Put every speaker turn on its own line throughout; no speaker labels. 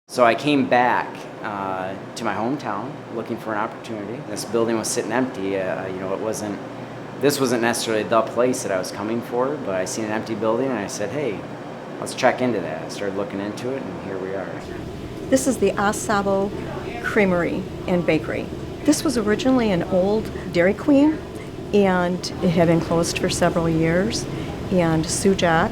So I came back to my hometown looking for an opportunity. This building was sitting empty. This wasn't necessarily the place that I was coming for, but I seen an empty building and I said, hey, let's check into that. I started looking into it and here we are.
This is the Asabo Creamery and Bakery. This was originally an old Dairy Queen, and it had been closed for several years. And Sue Jack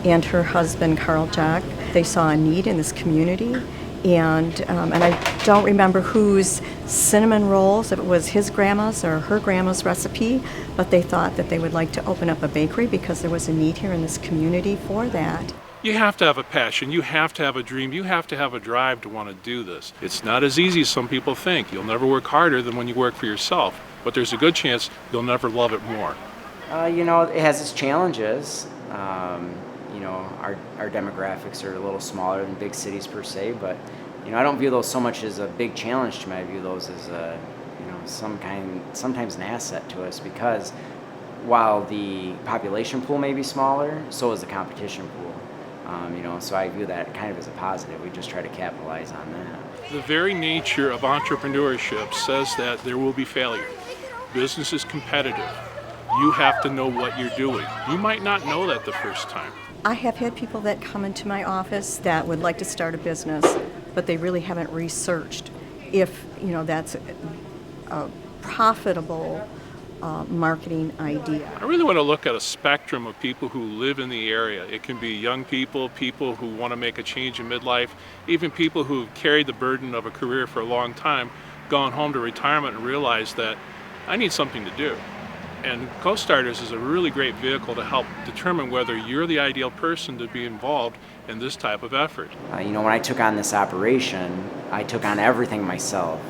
and her husband, Carl Jack, they saw a need in this community. And I don't remember whose cinnamon rolls, if it was his grandma's or her grandma's recipe, but they thought that they would like to open up a bakery because there was a need here in this community for that.
You have to have a passion, you have to have a dream, you have to have a drive to want to do this. It's not as easy as some people think. You'll never work harder than when you work for yourself, but there's a good chance you'll never love it more.
It has its challenges. Our demographics are a little smaller than big cities per se, but I don't view those so much as a big challenge to me. I view those as sometimes an asset to us, because while the population pool may be smaller, so is the competition pool. So I view that kind of as a positive. We just try to capitalize on that.
The very nature of entrepreneurship says that there will be failure. Business is competitive. You have to know what you're doing. You might not know that the first time.
I have had people that come into my office that would like to start a business, but they really haven't researched if that's a profitable marketing idea.
I really want to look at a spectrum of people who live in the area. It can be young people, people who want to make a change in midlife, even people who've carried the burden of a career for a long time, gone home to retirement and realized that I need something to do. And CO.Starters is a really great vehicle to help determine whether you're the ideal person to be involved in this type of effort.
When I took on this operation, I took on everything myself.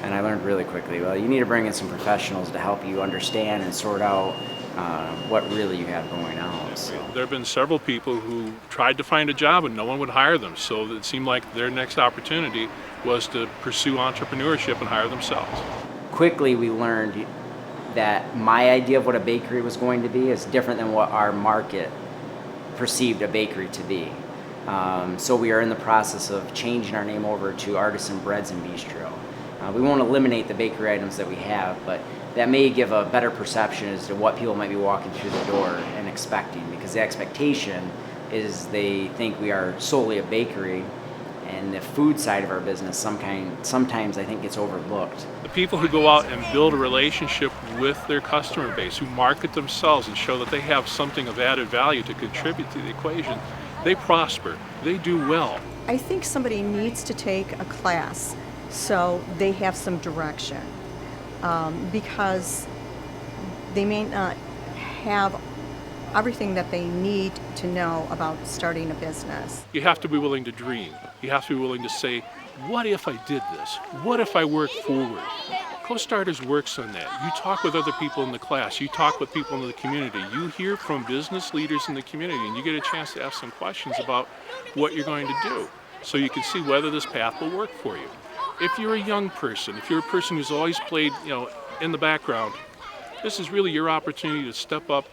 And I learned really quickly, well, you need to bring in some professionals to help you understand and sort out what really you have going on. So.
There have been several people who tried to find a job and no one would hire them. So it seemed like their next opportunity was to pursue entrepreneurship and hire themselves. Quickly
we learned that my idea of what a bakery was going to be is different than what our market perceived a bakery to be. So we are in the process of changing our name over to Artisan Breads and Bistro. We won't eliminate the bakery items that we have, but that may give a better perception as to what people might be walking through the door and expecting, because the expectation is they think we are solely a bakery, and the food side of our business sometimes I think gets overlooked.
The people who go out and build a relationship with their customer base, who market themselves and show that they have something of added value to contribute to the equation, they prosper, they do well.
I think somebody needs to take a class so they have some direction, because they may not have everything that they need to know about starting a business.
You have to be willing to dream. You have to be willing to say, what if I did this? What if I worked forward? CO.Starters works on that. You talk with other people in the class. You talk with people in the community. You hear from business leaders in the community, and you get a chance to ask some questions about what you're going to do, so you can see whether this path will work for you. If you're a young person, if you're a person who's always played, in the background, this is really your opportunity to step up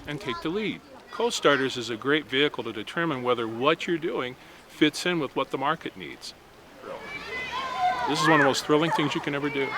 and take the lead. CO.Starters is a great vehicle to determine whether what you're doing fits in with what the market needs. This is one of the most thrilling things you can ever do.